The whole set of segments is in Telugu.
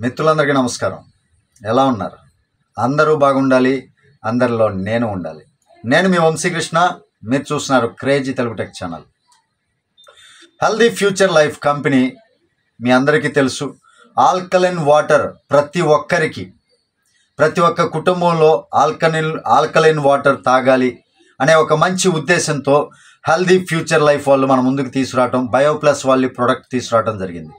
మిత్రులందరికీ నమస్కారం. ఎలా ఉన్నారు? అందరూ బాగుండాలి, అందరిలో నేను ఉండాలి. నేను మీ వంశీకృష్ణ. మీరు చూస్తున్నారు crazy Telugu tech channel. Healthy future life company మీ అందరికీ తెలుసు. ఆల్కలైన్ వాటర్ ప్రతి ఒక్క కుటుంబంలో ఆల్కలైన్ వాటర్ తాగాలి అనే ఒక మంచి ఉద్దేశంతో హెల్దీ ఫ్యూచర్ లైఫ్ వాళ్ళు మన ముందుకు తీసుకురావటం, బయోప్లస్ వాళ్ళు ప్రోడక్ట్ తీసుకురావటం జరిగింది.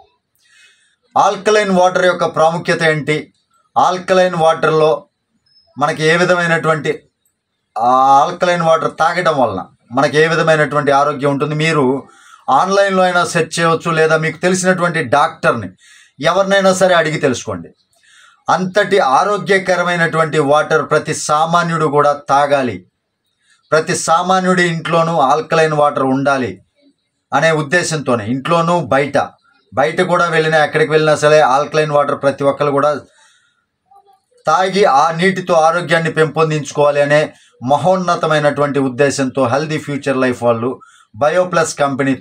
ఆల్కలైన్ వాటర్ యొక్క ప్రాముఖ్యత ఏంటి? ఆల్కలైన్ వాటర్లో మనకి ఏ విధమైనటువంటి ఆల్కలైన్ వాటర్ తాగడం వలన మనకి ఏ విధమైనటువంటి ఆరోగ్యం ఉంటుంది? మీరు ఆన్లైన్లో అయినా సెర్చ్ చేయవచ్చు, లేదా మీకు తెలిసినటువంటి డాక్టర్ని ఎవరినైనా సరే అడిగి తెలుసుకోండి. అంతటి ఆరోగ్యకరమైనటువంటి వాటర్ ప్రతి సామాన్యుడు కూడా తాగాలి, ప్రతి సామాన్యుడి ఇంట్లోనూ ఆల్కలైన్ వాటర్ ఉండాలి అనే ఉద్దేశంతోనే ఇంట్లోనూ బయట కూడా వెళ్ళినా, ఎక్కడికి వెళ్ళినా సరే ఆల్కలైన్ వాటర్ ప్రతి ఒక్కరు కూడా తాగి ఆ నీటితో ఆరోగ్యాన్ని పెంపొందించుకోవాలి అనే మహోన్నతమైనటువంటి ఉద్దేశంతో హెల్దీ ఫ్యూచర్ లైఫ్ వాళ్ళు బయోప్లస్ కంపెనీ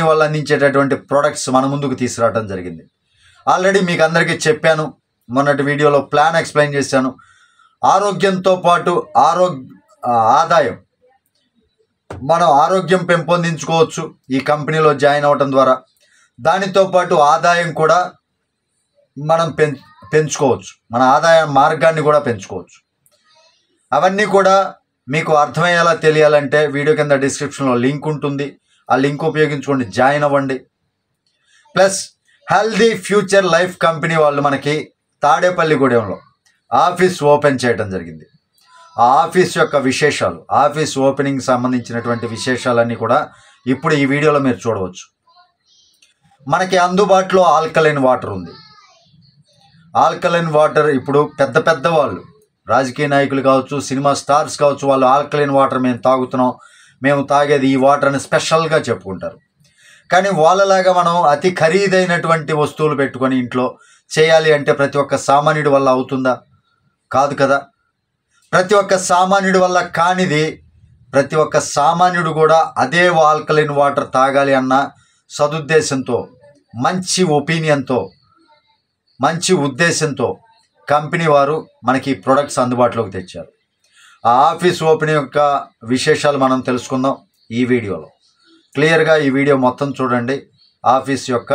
వాళ్ళు అందించేటటువంటి ప్రొడక్ట్స్ మన ముందుకు తీసుకురావడం జరిగింది. ఆల్రెడీ మీకు అందరికీ చెప్పాను, మొన్నటి వీడియోలో ప్లాన్ ఎక్స్ప్లెయిన్ చేశాను. ఆరోగ్యంతో పాటు ఆదాయం, మనం ఆరోగ్యం పెంపొందించుకోవచ్చు ఈ కంపెనీలో జాయిన్ అవ్వటం ద్వారా. దానితో పాటు ఆదాయం కూడా మనం పెంచుకోవచ్చు, మన ఆదాయ మార్గాన్ని కూడా పెంచుకోవచ్చు. అవన్నీ కూడా మీకు అర్థమయ్యేలా తెలియాలంటే వీడియో కింద డిస్క్రిప్షన్లో లింక్ ఉంటుంది, ఆ లింక్ ఉపయోగించుకోండి, జాయిన్ అవ్వండి. Plus healthy future life company వాళ్ళు మనకి తాడేపల్లిగూడెంలో ఆఫీస్ ఓపెన్ చేయడం జరిగింది. ఆ ఆఫీస్ యొక్క విశేషాలు, ఆఫీస్ ఓపెనింగ్ సంబంధించినటువంటి విశేషాలన్నీ కూడా ఇప్పుడు ఈ వీడియోలో మీరు చూడవచ్చు. మనకి అందుబాటులో ఆల్కలైన్ వాటర్ ఉంది. ఆల్కలైన్ వాటర్ ఇప్పుడు పెద్ద వాళ్ళు, రాజకీయ నాయకులు కావచ్చు, సినిమా స్టార్స్ కావచ్చు, వాళ్ళు ఆల్కలైన్ వాటర్ మేము తాగేది ఈ వాటర్ అని స్పెషల్గా చెప్పుకుంటారు. కానీ వాళ్ళలాగా మనం అతి ఖరీదైనటువంటి వస్తువులు పెట్టుకొని ఇంట్లో చేయాలి అంటే ప్రతి ఒక్క సామాన్యుడి వల్ల అవుతుందా? కాదు కదా. ప్రతి ఒక్క సామాన్యుడి వల్ల కానిది ప్రతి ఒక్క సామాన్యుడు కూడా అదే ఆల్కలైన్ వాటర్ తాగాలి అన్న సదుద్దేశంతో, మంచి ఒపీనియన్తో, మంచి ఉద్దేశంతో కంపెనీ వారు మనకి ప్రొడక్ట్స్ అందుబాటులోకి తెచ్చారు. ఆ ఆఫీస్ ఓపెనింగ్ యొక్క విశేషాలు మనం తెలుసుకుందాం ఈ వీడియోలో. క్లియర్గా ఈ వీడియో మొత్తం చూడండి. ఆఫీస్ యొక్క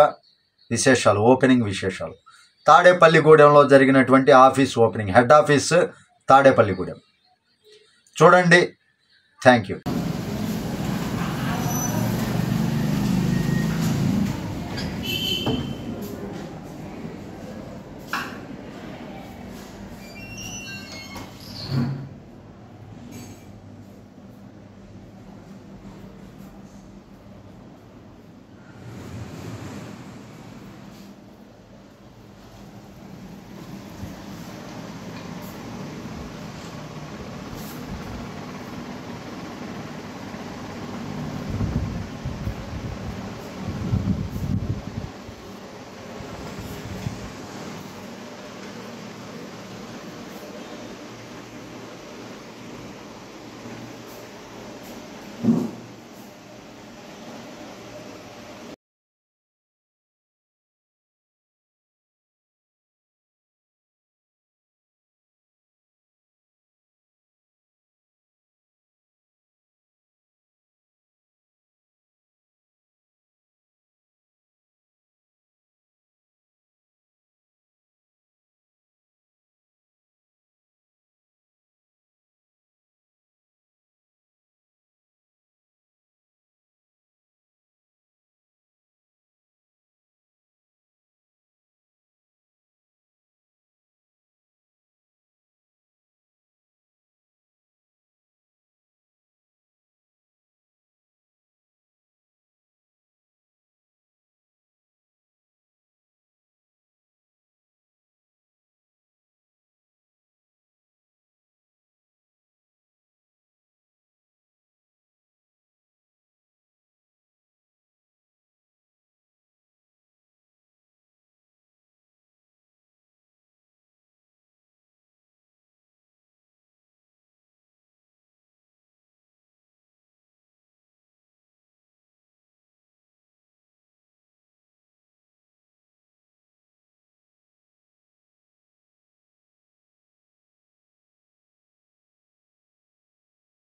విశేషాలు, ఓపెనింగ్ విశేషాలు, తాడేపల్లిగూడెంలో జరిగినటువంటి office opening, head office Tadepalligudem చూడండి. Thank you.